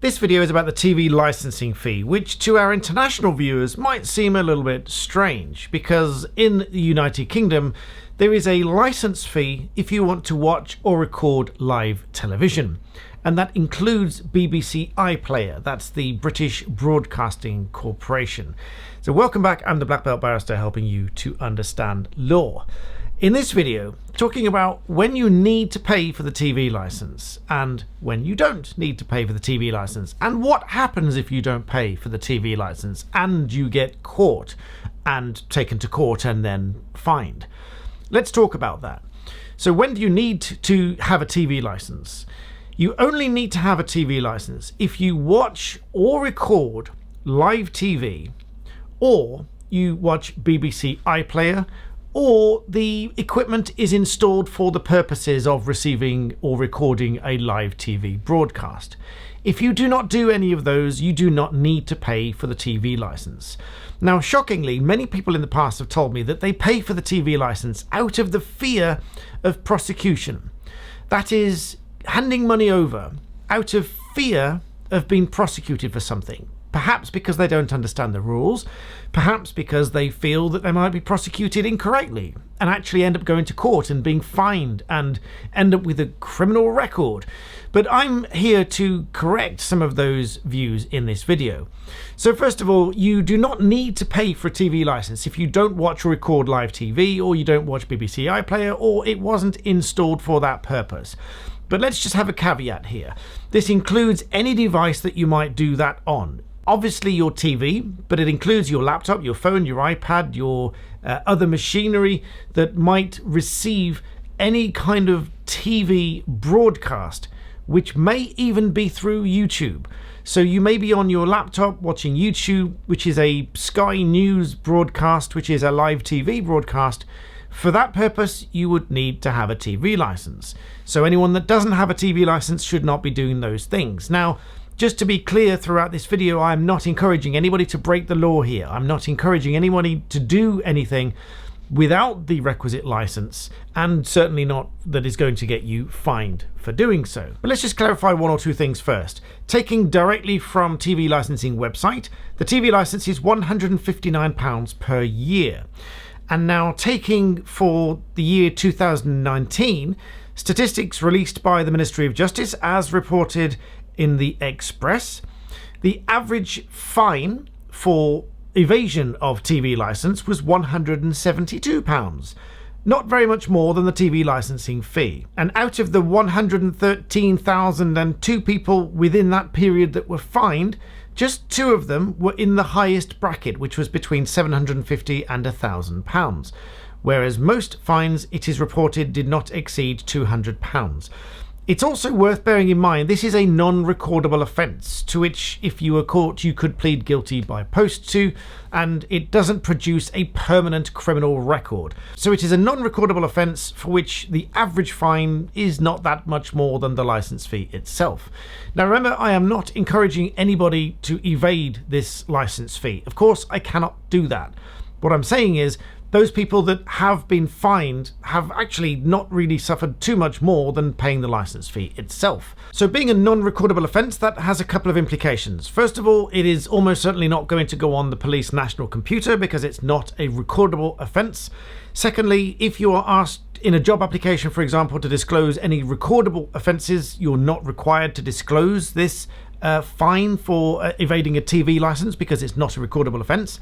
This video is about the TV licensing fee, which to our international viewers might seem a little bit strange, because in the United Kingdom there is a license fee if you want to watch or record live television. And that includes BBC iPlayer, that's the British Broadcasting Corporation. So welcome back, I'm the Black Belt Barrister, helping you to understand law. In this video, talking about when you need to pay for the TV license and when you don't need to pay for the TV license, and what happens if you don't pay for the TV license and you get caught and taken to court and then fined. Let's talk about that. So when do you need to have a TV license? You only need to have a TV license if you watch or record live TV, or you watch BBC iPlayer, or the equipment is installed for the purposes of receiving or recording a live TV broadcast. If you do not do any of those, you do not need to pay for the TV license. Now, shockingly, many people in the past have told me that they pay for the TV license out of the fear of prosecution. That is, handing money over out of fear of being prosecuted for something. Perhaps because they don't understand the rules, perhaps because they feel that they might be prosecuted incorrectly and actually end up going to court and being fined and end up with a criminal record. But I'm here to correct some of those views in this video. So first of all, you do not need to pay for a TV license if you don't watch or record live TV, or you don't watch BBC iPlayer, or it wasn't installed for that purpose. But let's just have a caveat here. This includes any device that you might do that on. Obviously your TV, but it includes your laptop, your phone, your iPad, your other machinery that might receive any kind of TV broadcast, which may even be through YouTube. So you may be on your laptop watching YouTube, which is a Sky News broadcast, which is a live TV broadcast. For that purpose, you would need to have a TV license. So anyone that doesn't have a TV license should not be doing those things. Now, just to be clear throughout this video, I'm not encouraging anybody to break the law here. I'm not encouraging anybody to do anything without the requisite license, and certainly not that is going to get you fined for doing so. But let's just clarify one or two things first. Taking directly from TV licensing website, the TV license is £159 per year. And now taking for the year 2019, statistics released by the Ministry of Justice as reported in the Express, the average fine for evasion of TV license was £172. Not very much more than the TV licensing fee. And out of the 113,002 people within that period that were fined, just 2 of them were in the highest bracket, which was between £750 and £1,000. Whereas most fines, it is reported, did not exceed £200. It's also worth bearing in mind this is a non-recordable offence, to which if you were caught you could plead guilty by post to, and it doesn't produce a permanent criminal record. So it is a non-recordable offence for which the average fine is not that much more than the licence fee itself. Now remember, I am not encouraging anybody to evade this licence fee. Of course, I cannot do that. What I'm saying is, those people that have been fined have actually not really suffered too much more than paying the license fee itself. So being a non-recordable offence, that has a couple of implications. First of all, it is almost certainly not going to go on the police national computer because it's not a recordable offence. Secondly, if you are asked in a job application, for example, to disclose any recordable offences, you're not required to disclose this fine for evading a TV licence because it's not a recordable offence.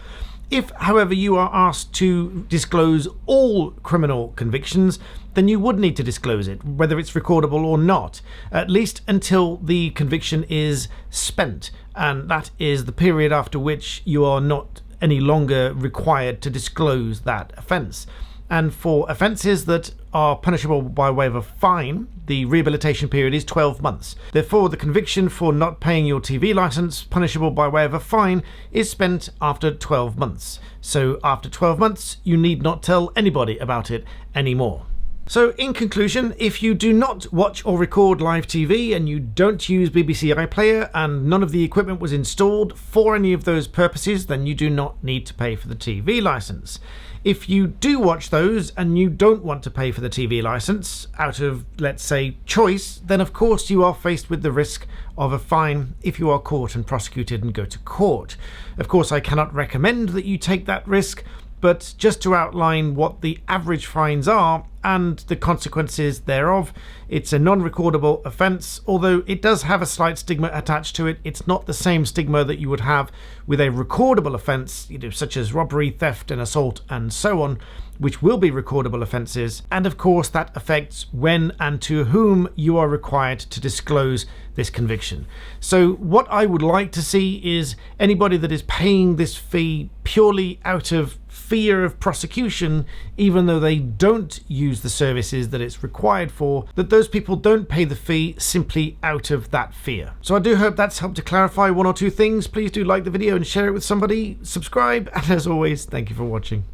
If, however, you are asked to disclose all criminal convictions, then you would need to disclose it, whether it's recordable or not, at least until the conviction is spent. And that is the period after which you are not any longer required to disclose that offence. And for offences that are punishable by way of a fine, the rehabilitation period is 12 months. Therefore, the conviction for not paying your TV licence, punishable by way of a fine, is spent after 12 months. So after 12 months, you need not tell anybody about it anymore. So in conclusion, if you do not watch or record live TV and you don't use BBC iPlayer and none of the equipment was installed for any of those purposes, then you do not need to pay for the TV license. If you do watch those and you don't want to pay for the TV license out of, let's say, choice, then of course you are faced with the risk of a fine if you are caught and prosecuted and go to court. Of course, I cannot recommend that you take that risk, but just to outline what the average fines are and the consequences thereof, it's a non-recordable offence, although it does have a slight stigma attached to it. It's not the same stigma that you would have with a recordable offence, such as robbery, theft and assault and so on, which will be recordable offences, and of course that affects when and to whom you are required to disclose this conviction. So what I would like to see is anybody that is paying this fee purely out of fear of prosecution, even though they don't use the services that it's required for, that those people don't pay the fee simply out of that fear. So I do hope that's helped to clarify one or two things. Please do like the video and share it with somebody, subscribe, and as always, thank you for watching.